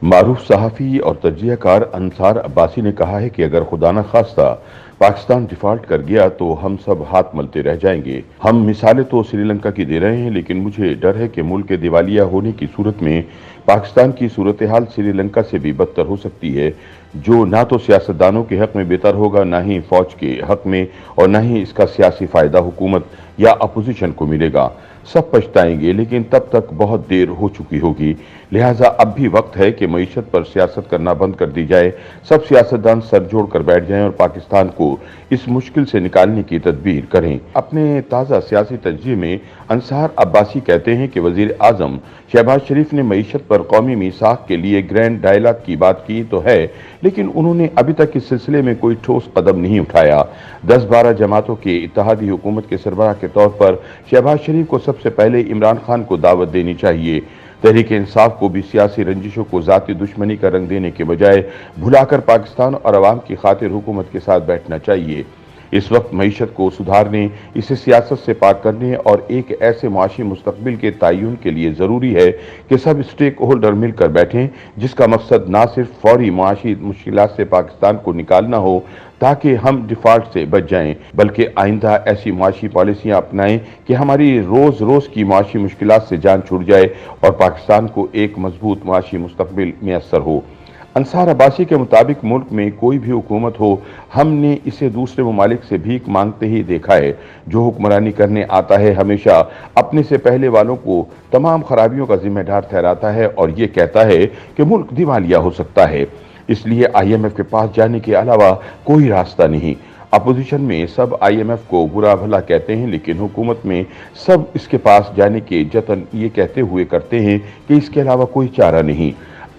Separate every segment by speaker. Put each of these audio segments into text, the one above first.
Speaker 1: मारूफ सहाफ़ी और तज्ज़िया कार अंसार अब्बासी ने कहा है कि अगर खुदा न खास्ता पाकिस्तान डिफ़ॉल्ट कर गया तो हम सब हाथ मलते रह जाएंगे। हम मिसालें तो श्रीलंका की दे रहे हैं, लेकिन मुझे डर है कि मुल्क के दिवालिया होने की सूरत में पाकिस्तान की सूरत हाल श्रीलंका से भी बदतर हो सकती है, जो ना तो सियासतदानों के हक में बेहतर होगा, ना ही फौज के हक में, और ना ही इसका सियासी फ़ायदा हुकूमत या अपोजिशन को मिलेगा। सब पछताएंगे, लेकिन तब तक बहुत देर हो चुकी होगी। लिहाजा अब भी वक्त है कि मईशत पर सियासत करना बंद कर दी जाए। सब सियासतदान सर जोड़ कर बैठ जाएं और पाकिस्तान को इस मुश्किल से निकालने की तदबीर करें। अपने ताज़ा सियासी तज्ज़िये में अंसार अब्बासी कहते हैं कि वज़ीर आज़म शहबाज शरीफ ने मईशत पर कौमी मीसाक के लिए ग्रैंड डायलॉग की बात की तो है, लेकिन उन्होंने अभी तक इस सिलसिले में कोई ठोस कदम नहीं उठाया। 10-12 जमातों के इत्तेहादी हुकूमत के सरबराह के तौर पर शहबाज शरीफ को सबसे पहले इमरान खान को दावत देनी चाहिए। तहरीक इंसाफ को भी सियासी रंजिशों को ज़ाती दुश्मनी का रंग देने के बजाय भुलाकर पाकिस्तान और अवाम की खातिर हुकूमत के साथ बैठना चाहिए। इस वक्त मईशत को सुधारने, इसे सियासत से पाक करने और एक ऐसे मुआशी मुस्तकबिल के तयन के लिए ज़रूरी है कि सब स्टेक होल्डर मिलकर बैठें, जिसका मकसद ना सिर्फ फौरी मुआशी मुश्किलात से पाकिस्तान को निकालना हो ताकि हम डिफ़ॉल्ट से बच जाएं, बल्कि आइंदा ऐसी मुआशी पॉलिसियाँ अपनाएं कि हमारी रोज़ रोज़ की मुआशी मुश्किलात से जान छूट जाए और पाकिस्तान को एक मजबूत मुआशी मुस्तकबिल मैसर हो। अंसार अब्बासी के मुताबिक मुल्क में कोई भी हुकूमत हो, हमने इसे दूसरे ममालिक से भीख मांगते ही देखा है। जो हुक्मरानी करने आता है हमेशा अपने से पहले वालों को तमाम खराबियों का जिम्मेदार ठहराता है और ये कहता है कि मुल्क दिवालिया हो सकता है। इसलिए IMF के पास जाने के अलावा कोई रास्ता नहीं। अपोजिशन में सब IMF को बुरा भला कहते हैं, लेकिन हुकूमत में सब इसके पास जाने के जतन ये कहते हुए करते हैं कि इसके अलावा कोई चारा नहीं।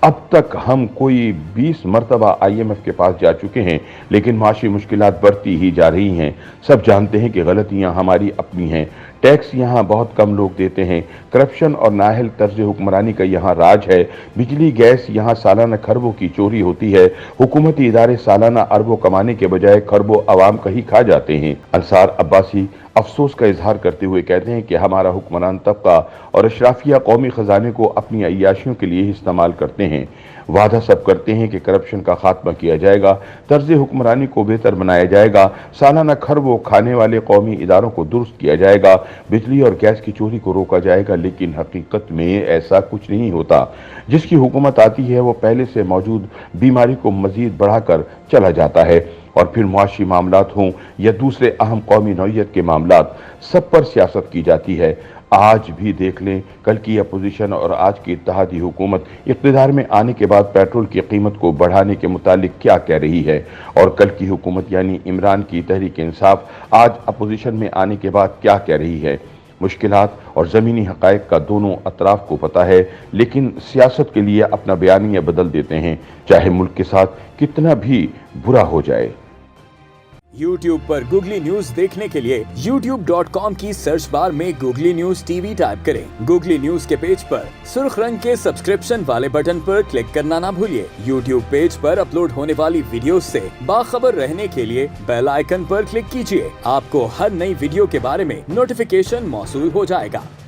Speaker 1: अब तक हम कोई 20 मरतबा IMF के पास जा चुके हैं, लेकिन माशी मुश्किलात बढ़ती ही जा रही हैं। सब जानते हैं कि गलतियां हमारी अपनी हैं। टैक्स यहाँ बहुत कम लोग देते हैं। करप्शन और नाअहल तर्ज हुक्मरानी का यहाँ राज है। बिजली गैस यहाँ सालाना खरबों की चोरी होती है। हुकूमती इदारे सालाना अरबों कमाने के बजाय खरबों अवाम का ही खा जाते हैं। अंसार अब्बासी अफसोस का इजहार करते हुए कहते हैं कि हमारा हुक्मरान तबका और अशराफिया कौमी खजाने को अपनी अय्याशियों के लिए ही इस्तेमाल करते हैं। वादा सब करते हैं कि करप्शन का खात्मा किया जाएगा, तर्ज हुक्मरानी को बेहतर बनाया जाएगा, सालाना खरबों खाने वाले कौमी इदारों को दुरुस्त किया जाएगा, बिजली और गैस की चोरी को रोका जाएगा, लेकिन हकीकत में ऐसा कुछ नहीं होता। जिसकी हुकूमत आती है वो पहले से मौजूद बीमारी को मजीद बढ़ाकर चला जाता है और फिर मुआशी मामलात हों या दूसरे अहम कौमी नौइयत के मामलात, सब पर सियासत की जाती है। आज भी देख लें, कल की अपोजिशन और आज की इत्तेहादी हुकूमत इक़्तिदार में आने के बाद पेट्रोल की कीमत को बढ़ाने के मुतालिक क्या कह रही है, और कल की हुकूमत यानी इमरान की तहरीक इंसाफ आज अपोजिशन में आने के बाद क्या कह रही है। मुश्किलात और ज़मीनी हक़ाइक़ का दोनों अतराफ को पता है, लेकिन सियासत के लिए अपना बयानिया बदल देते हैं, चाहे मुल्क के साथ कितना भी बुरा हो जाए।
Speaker 2: YouTube पर गूगली न्यूज देखने के लिए youtube.com की सर्च बार में गूगली न्यूज TV टाइप करें। गूगली न्यूज के पेज पर सुर्ख रंग के सब्सक्रिप्शन वाले बटन पर क्लिक करना ना भूलिए। YouTube पेज पर अपलोड होने वाली वीडियोस से बाखबर रहने के लिए बेल आइकन पर क्लिक कीजिए। आपको हर नई वीडियो के बारे में नोटिफिकेशन मौसूल हो जाएगा।